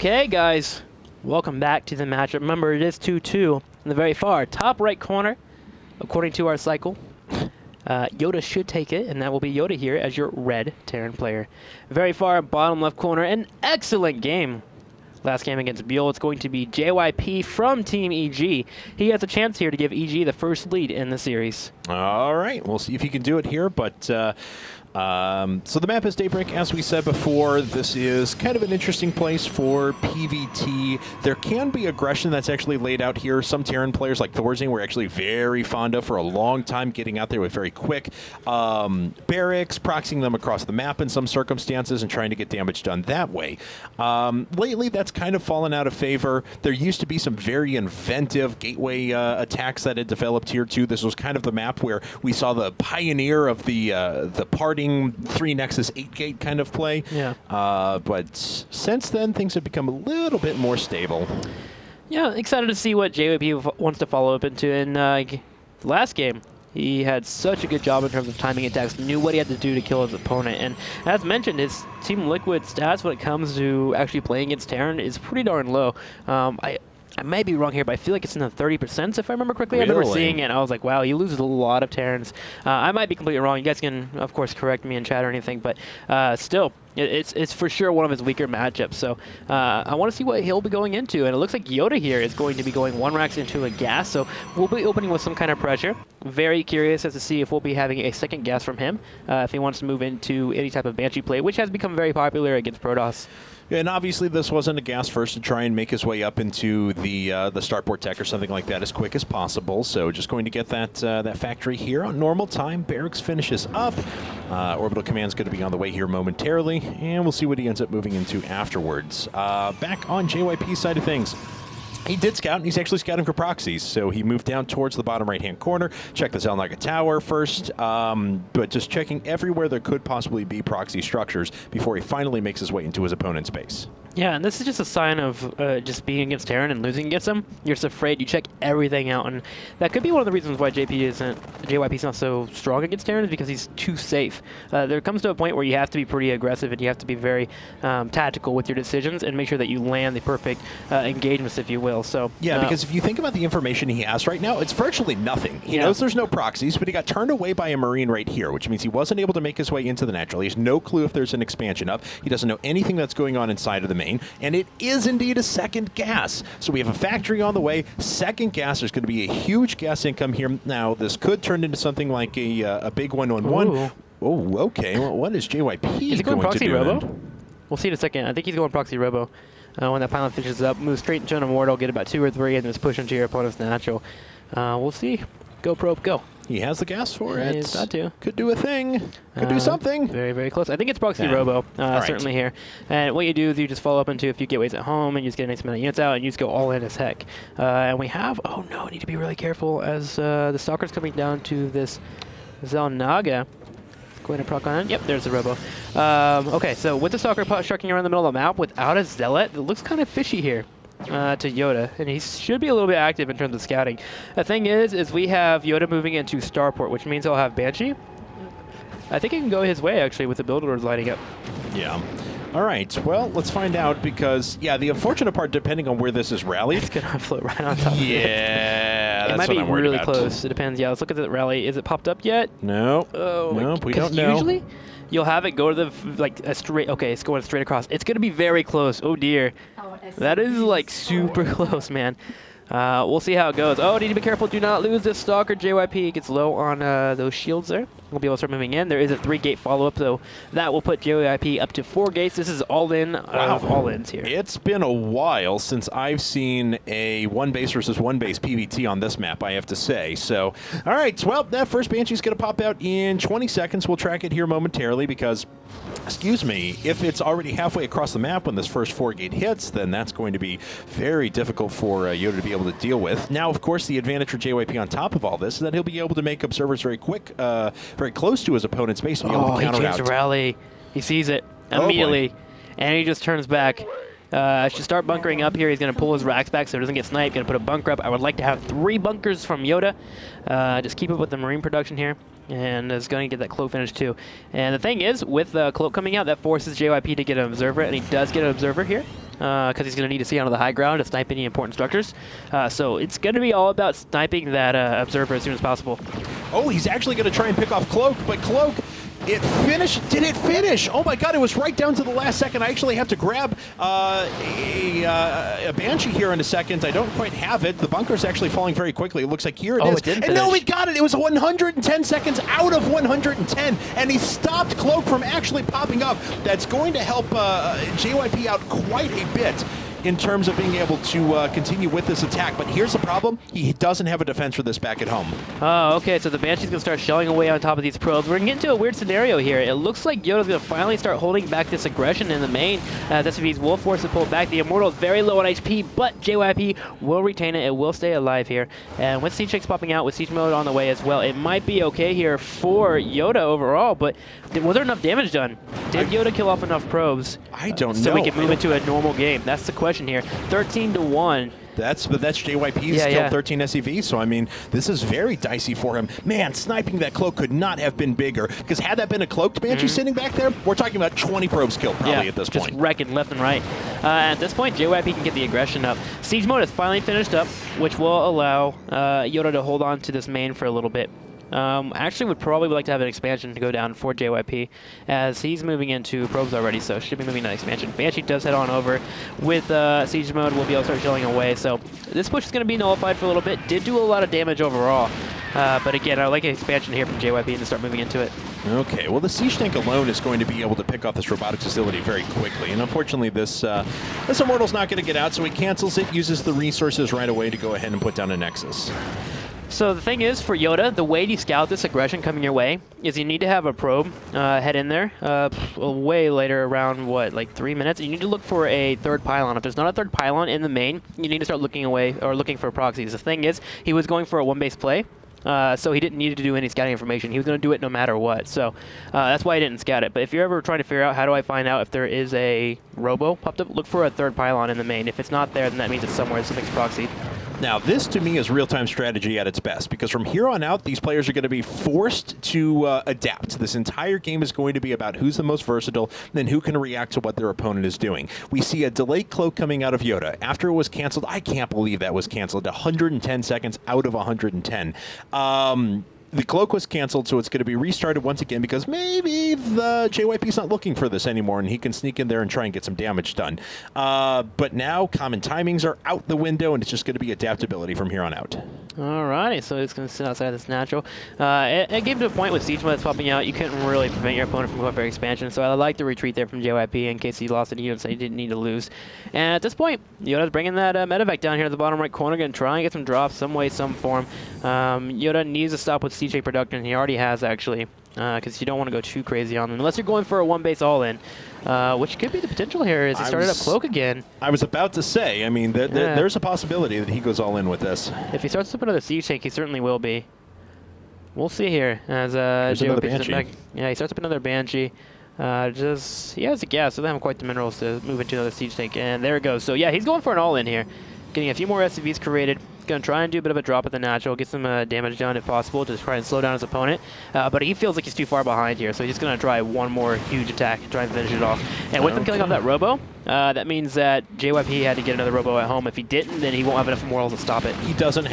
Okay, guys, welcome back to the matchup. Remember, it is 2-2 in the very far top right corner, according to our cycle. Yoda should take it, and that will be Yoda here as your red Terran player. Very far bottom left corner, an excellent game. Last game against Buell, it's going to be JYP from Team EG. He has a chance here to give EG the first lead in the series. All right, we'll see if he can do it here, but so the map is Daybreak, as we said before. This is kind of an interesting place for PvT. There can be aggression that's actually laid out here. Some Terran players like Thorzing were actually very fond of for a long time, getting out there with very quick barracks, proxying them across the map in some circumstances and trying to get damage done that way. Lately, that's kind of fallen out of favor. There used to be some very inventive gateway attacks that had developed here too. This was kind of the map where we saw the pioneer of the parting 3 Nexus 8 gate kind of play. Yeah. But since then, things have become a little bit more stable. Yeah, excited to see what JYP wants to follow up into. In the last game, he had such a good job in terms of timing attacks, knew what he had to do to kill his opponent. And as mentioned, his Team Liquid stats when it comes to actually playing against Terran is pretty darn low. I may be wrong here, but I feel like it's in the 30% if I remember correctly. Really? I remember seeing it, and I was like, wow, he loses a lot of Terrans. I might be completely wrong. You guys can, of course, correct me in chat or anything, but still, it's for sure one of his weaker matchups. So I want to see what he'll be going into, and it looks like Yoda here is going to be going 1 racks into a gas, so we'll be opening with some kind of pressure. Very curious as to see if we'll be having a second gas from him, if he wants to move into any type of Banshee play, which has become very popular against Protoss. And obviously, this wasn't a gas first to try and make his way up into the starport tech or something like that as quick as possible. So just going to get that factory here on normal time. Barracks finishes up. Orbital command's going to be on the way here momentarily, and we'll see what he ends up moving into afterwards. Back on JYP's side of things. He did scout, and he's actually scouting for proxies, so he moved down towards the bottom right-hand corner, checked the Zelnaga Tower first, but just checking everywhere there could possibly be proxy structures before he finally makes his way into his opponent's base. Yeah, and this is just a sign of just being against Terran and losing against him. You're just afraid. You check everything out, and that could be one of the reasons why JYP's not so strong against Terran, is because he's too safe. There comes to a point where you have to be pretty aggressive, and you have to be very tactical with your decisions and make sure that you land the perfect engagements, if you will. So yeah, because if you think about the information he has right now, it's virtually nothing. He knows there's no proxies, but he got turned away by a Marine right here, which means he wasn't able to make his way into the natural. He has no clue if there's an expansion up. He doesn't know anything that's going on inside of the main, and it is indeed a second gas. So we have a factory on the way, second gas. There's going to be a huge gas income here. Now, this could turn into something like a big 1-on-1. Oh, okay. Well, what is JYP is he going proxy to do robo? then? We'll see in a second. I think he's going proxy robo. When that pylon finishes up, move straight into an immortal, get about 2 or 3, and just push into your opponent's natural. We'll see. Go probe, go. He has the gas for it. He's got to. Could do a thing. Could do something. Very, very close. I think it's proxy robo, certainly here. And what you do is you just follow up into a few gateways at home, and you just get a nice amount of units out, and you just go all in as heck. And we have, oh no, I need to be really careful as the Stalker's coming down to this Zelnaga. Go ahead and proc on it. Yep, there's the robo. Okay, so with the Stalker shucking around the middle of the map without a Zealot, it looks kind of fishy here to Yoda, and he should be a little bit active in terms of scouting. The thing is we have Yoda moving into Starport, which means he'll have Banshee. I think he can go his way, actually, with the build orders lighting up. Yeah. All right, well, let's find out because, yeah, the unfortunate part, depending on where this is rallied. It's going to float right on top of it. Yeah, that's what I'm worried about. It might be really close. It depends. Yeah, let's look at the rally. Is it popped up yet? No. Oh, nope, we don't know. Usually, you'll have it go to the, like, a straight, okay, it's going straight across. It's going to be very close. Oh, dear. That is, like, super close, man. We'll see how it goes. Oh, need to be careful. Do not lose this Stalker. JYP gets low on those shields there. We'll be able to start moving in. There is a 3-gate follow-up, so that will put JYP up to 4 gates. This is all-in of all-ins here. It's been a while since I've seen a 1-base versus 1-base PvT on this map, I have to say. So, all right, well, that first Banshee's going to pop out in 20 seconds. We'll track it here momentarily because, excuse me, if it's already halfway across the map when this first 4-gate hits, then that's going to be very difficult for Yoda to be able to deal with. Now, of course, the advantage for JYP on top of all this is that he'll be able to make observers very quick, very close to his opponent's base and be able to counter out. He changed the rally. He sees it immediately, and he just turns back. Should start bunkering up here. He's going to pull his racks back so he doesn't get sniped. Going to put a bunker up. I would like to have 3 bunkers from Yoda. Just keep up with the Marine production here. And is going to get that cloak finish too. And the thing is, with the cloak coming out, that forces JYP to get an observer, and he does get an observer here because he's going to need to see onto the high ground to snipe any important structures. So it's going to be all about sniping that observer as soon as possible. Oh, he's actually going to try and pick off Cloak, but Cloak, it finished. Did it finish? Oh my God, it was right down to the last second. I actually have to grab a Banshee here in a second. I don't quite have it. The bunker's actually falling very quickly. It looks like here it is. It didn't and finish. no, we got it. It was 110 seconds out of 110, and he stopped Cloak from actually popping up. That's going to help JYP out quite a bit in terms of being able to continue with this attack. But here's the problem. He doesn't have a defense for this back at home. Oh, okay, so the Banshee's going to start shelling away on top of these probes. We're going to get into a weird scenario here. It looks like Yoda's going to finally start holding back this aggression in the main. SCVs will force it pull back. The Immortal is very low on HP, but JYP will retain it. It will stay alive here. And with Siege Tanks popping out, with Siege Mode on the way as well, it might be okay here for Yoda overall, but was there enough damage done? Did Yoda kill off enough probes? I don't know. So we can move into a normal game. That's the question here. 13-1. That's JYP's killed 13 SCVs, so I mean, this is very dicey for him. Man, sniping that cloak could not have been bigger, because had that been a cloaked Banshee sitting back there, we're talking about 20 probes killed probably at this point. Just wrecking left and right. At this point, JYP can get the aggression up. Siege mode is finally finished up, which will allow Yoda to hold on to this main for a little bit. Actually would probably like to have an expansion to go down for JYP, as he's moving into probes already, so should be moving that expansion. Banshee does head on over. With Siege mode, we'll be able to start shelling away, so this push is going to be nullified for a little bit. Did do a lot of damage overall, but again, I like an expansion here from JYP to start moving into it. Okay, well, the Siege Tank alone is going to be able to pick off this robotics facility very quickly, and unfortunately this Immortal's not going to get out, so he cancels it, uses the resources right away to go ahead and put down a Nexus. So the thing is, for Yoda, the way to scout this aggression coming your way is you need to have a probe head in there way later, around, what, like 3 minutes? You need to look for a third pylon. If there's not a third pylon in the main, you need to start looking away or looking for proxies. The thing is, he was going for a one-base play, so he didn't need to do any scouting information. He was going to do it no matter what. So that's why I didn't scout it. But if you're ever trying to figure out how do I find out if there is a robo popped up, look for a third pylon in the main. If it's not there, then that means it's somewhere. Something's proxied. Now, this to me is real-time strategy at its best, because from here on out, these players are going to be forced to adapt. This entire game is going to be about who's the most versatile, and then who can react to what their opponent is doing. We see a delayed cloak coming out of Yoda. After it was canceled, I can't believe that was canceled. 110 seconds out of 110. The cloak was canceled, so it's going to be restarted once again because maybe the JYP's not looking for this anymore, and he can sneak in there and try and get some damage done. But now common timings are out the window, and it's just going to be adaptability from here on out. Alrighty, so it's going to sit outside this natural. It came to a point with Siege mode that's popping out, you couldn't really prevent your opponent from going for expansion, so I like the retreat there from JYP in case he lost any units that he didn't need to lose. And at this point, Yoda's bringing that medevac down here at the bottom right corner, going to try and get some drops some way, some form. Yoda needs to stop with Siege production. He already has, actually, because you don't want to go too crazy on them, unless you're going for a one-base all-in, which could be the potential here as he started up Cloak again. I was about to say, I mean, there's a possibility that he goes all in with this. If he starts up another Siege Tank, he certainly will be. We'll see here as another Banshee. Yeah, he starts up another Banshee. He has a gas, so they have quite the minerals to move into another Siege Tank, and there it goes. So yeah, he's going for an all-in here, getting a few more SCVs created. Going to try and do a bit of a drop at the natural, get some damage done if possible, to try and slow down his opponent. But he feels like he's too far behind here, so he's just going to try one more huge attack, try and finish it off. And with him killing off that robo, that means that JYP had to get another robo at home. If he didn't, then he won't have enough morals to stop it. He doesn't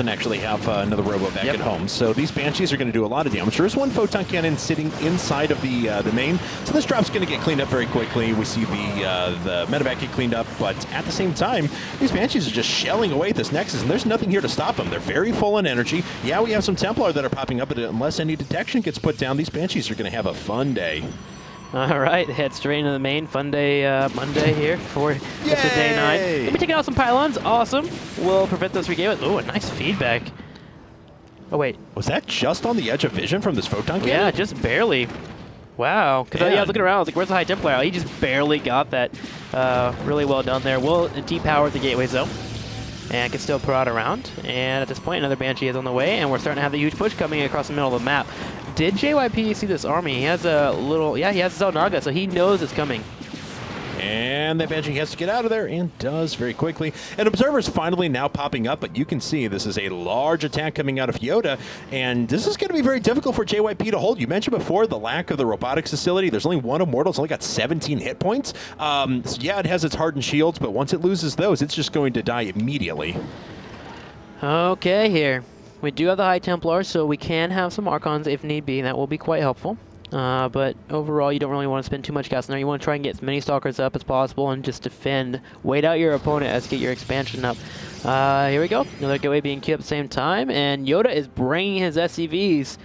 actually have another robo back at home, so these Banshees are going to do a lot of damage. There is one photon cannon sitting inside of the main, so this drop's going to get cleaned up very quickly. We see the medevac get cleaned up, but at the same time, these Banshees are just shelling away at this Nexus, and there's nothing here to stop them. They're very full on energy. Yeah, we have some Templar that are popping up, but unless any detection gets put down, these Banshees are going to have a fun day. All right, head straight into the main. Fun day Monday here for day 9. We'll be taking out some pylons. Awesome. We'll prevent those regain. Oh, a nice feedback. Oh, wait. Was that just on the edge of vision from this photon cannon? Yeah, just barely. Wow. Because I was looking around. I was like, where's the High Templar? He just barely got that. Really well done there. We'll depower the gateways, though, and can still prod around. And at this point, another Banshee is on the way, and we're starting to have the huge push coming across the middle of the map. Did JYP see this army? He has a little... Yeah, he has his own Naga, so he knows it's coming. And that Banshee has to get out of there, and does very quickly. And Observer's finally now popping up, but you can see this is a large attack coming out of Yoda, and this is going to be very difficult for JYP to hold. You mentioned before the lack of the robotics facility. There's only one Immortal. It's only got 17 hit points. So yeah, it has its hardened shields, but once it loses those, it's just going to die immediately. Okay, here. We do have the High Templar, so we can have some Archons if need be. That will be quite helpful. But overall, you don't really want to spend too much gas in there. You want to try and get as many Stalkers up as possible and just defend. Wait out your opponent as get your expansion up. Here we go. Another gateway being queued up at the same time, and Yoda is bringing his SCVs.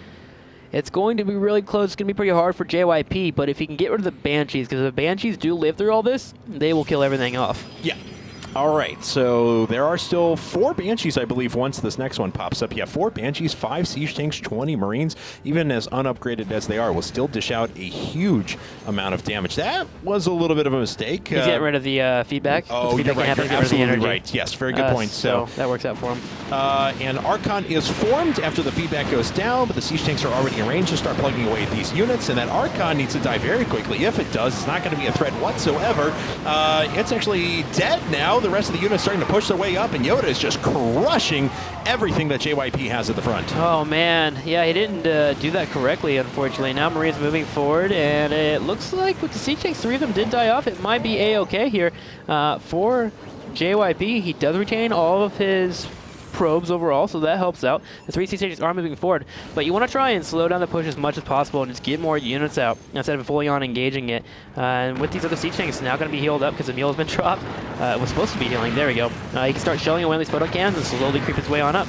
It's going to be really close. It's going to be pretty hard for JYP, but if he can get rid of the Banshees, because if the Banshees do live through all this, they will kill everything off. Yeah. All right, so there are still 4 Banshees, I believe, once this next one pops up. Yeah, 4 Banshees, 5 Siege Tanks, 20 Marines. Even as unupgraded as they are, will still dish out a huge amount of damage. That was a little bit of a mistake. He's getting rid of the feedback. Oh, you're right. You're absolutely right. Yes, very good point. So that works out for him. And Archon is formed after the feedback goes down, but the Siege Tanks are already in range to start plugging away at these units, and that Archon needs to die very quickly. If it does, it's not going to be a threat whatsoever. It's actually dead now. The rest of the units starting to push their way up, and Yoda is just crushing everything that JYP has at the front. Oh, man. Yeah, he didn't do that correctly, unfortunately. Now Marine's moving forward, and it looks like with the Siege Tanks, 3 of them did die off. It might be A-okay here for JYP. He does retain all of his probes overall, so that helps out. The 3 Siege Tanks are moving forward, but you want to try and slow down the push as much as possible and just get more units out instead of fully on engaging it. And with these other Siege Tanks, it's now going to be healed up because Emil has been dropped. It was supposed to be healing. There we go. He can start shelling away these photon cans and slowly creep his way on up.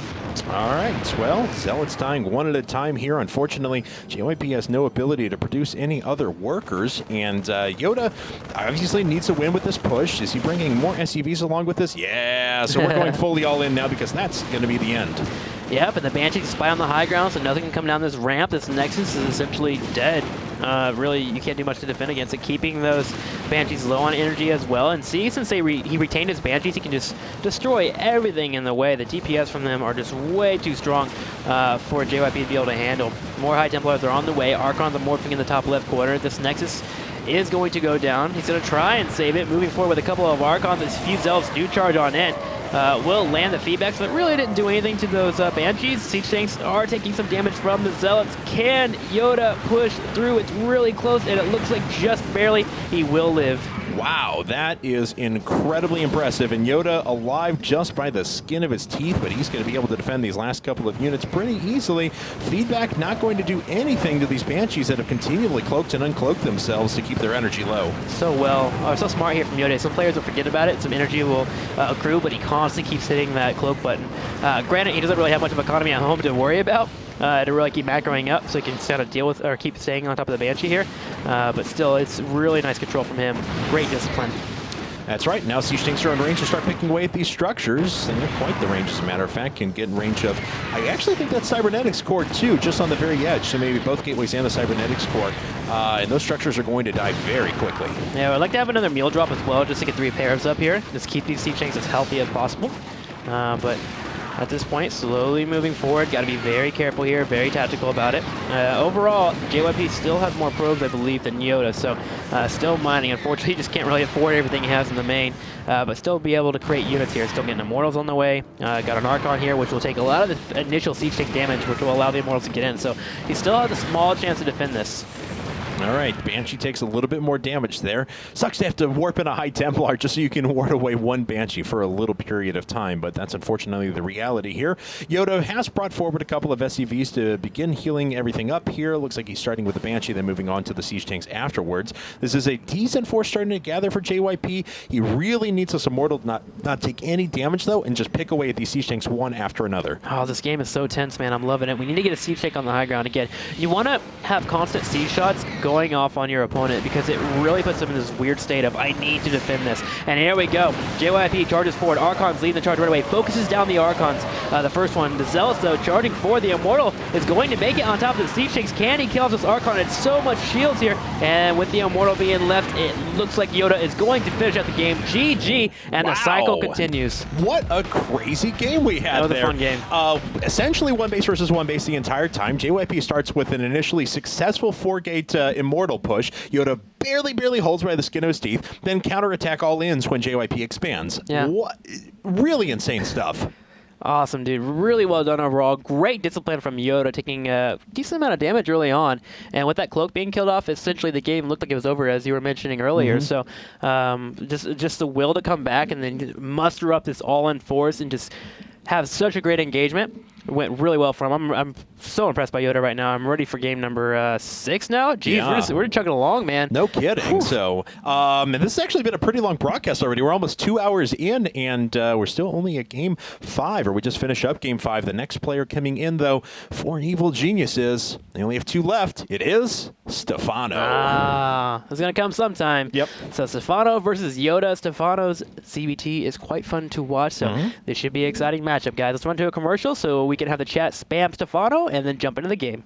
All right, well, Zealots dying one at a time here. Unfortunately, JYP has no ability to produce any other workers, and Yoda obviously needs to win with this push. Is he bringing more SCVs along with this? Yeah, so we're going fully all in now because that's going to be the end. Yep, and the Banshees spy on the high ground, so nothing can come down this ramp. This Nexus is essentially dead. Really, you can't do much to defend against it. Keeping those Banshees low on energy as well. And see, since he retained his Banshees, he can just destroy everything in the way. The DPS from them are just way too strong for JYP to be able to handle. More High Templars are on the way. Archons are morphing in the top left corner. This Nexus is going to go down. He's going to try and save it, moving forward with a couple of Archons. His few Zealots do charge on in. Will land the feedbacks, but really didn't do anything to those Banshees. Siege Tanks are taking some damage from the Zealots. Can Yoda push through? It's really close, and it looks like just barely. He will live. Wow, that is incredibly impressive. And Yoda alive just by the skin of his teeth, but he's going to be able to defend these last couple of units pretty easily. Feedback not going to do anything to these Banshees that have continually cloaked and uncloaked themselves to keep their energy low. So so smart here from Yoda. Some players will forget about it. Some energy will accrue, but he constantly keeps hitting that cloak button. Granted, he doesn't really have much of economy at home to worry about. To really keep macroing up so he can kind of deal with or keep staying on top of the Banshee here. But still, it's really nice control from him. Great discipline. That's right. Now Siege Tanks are in range to start picking away at these structures. And they're quite the range, as a matter of fact. Can get in range of, I actually think that's Cybernetics core too, just on the very edge. So maybe both gateways and the Cybernetics core. And those structures are going to die very quickly. Yeah, I'd like to have another meal drop as well, just to get 3 pairs up here. Just keep these Siege Tanks as healthy as possible. But at this point, slowly moving forward. Got to be very careful here, very tactical about it. Overall, JYP still has more probes, I believe, than Yoda, so still mining. Unfortunately, he just can't really afford everything he has in the main, but still be able to create units here. Still getting Immortals on the way. Got an Archon here, which will take a lot of the initial Siege Tank damage, which will allow the Immortals to get in. So he still has a small chance to defend this. All right, Banshee takes a little bit more damage there. Sucks to have to warp in a High Templar just so you can ward away one Banshee for a little period of time, but that's unfortunately the reality here. Yoda has brought forward a couple of SCVs to begin healing everything up here. Looks like he's starting with the Banshee, then moving on to the Siege Tanks afterwards. This is a decent force starting to gather for JYP. He really needs this Immortal to not take any damage, though, and just pick away at these Siege Tanks one after another. Oh, this game is so tense, man. I'm loving it. We need to get a Siege Tank on the high ground again. You want to have constant Siege shots going off on your opponent because it really puts them in this weird state of, I need to defend this. And here we go. JYP charges forward. Archons leading the charge right away. Focuses down the Archons. The first one. The Zealots, though, charging forward. The Immortal is going to make it on top of the Siege Tanks. Can he kill off this Archon? It's so much shields here. And with the Immortal being left, it looks like Yoda is going to finish out the game. GG. And wow. The cycle continues. What a crazy game we had there. That was a fun game. Essentially one base versus one base the entire time. JYP starts with an initially successful 4-gate Immortal push. Yoda barely holds by the skin of his teeth, then counterattack all ins when JYP expands. Yeah. What? Really insane stuff. Awesome, dude. Really well done overall. Great discipline from Yoda, taking a decent amount of damage early on. And with that cloak being killed off, essentially the game looked like it was over, as you were mentioning earlier. So just the will to come back and then muster up this all-in force and just have such a great engagement. Went really well for him. I'm so impressed by Yoda right now. I'm ready for game number 6 now. Jeez, we're chugging along, man. No kidding. Whew. So, and this has actually been a pretty long broadcast already. We're almost 2 hours in, and we're still only at game 5, or we just finished up game 5. The next player coming in, though, for Evil Geniuses, they only have 2 left. It is Stefano. It's going to come sometime. Yep. So Stefano versus Yoda. Stefano's CBT is quite fun to watch, so this should be an exciting matchup, guys. Let's run to a commercial so we can have the chat spam Stefano and then jump into the game.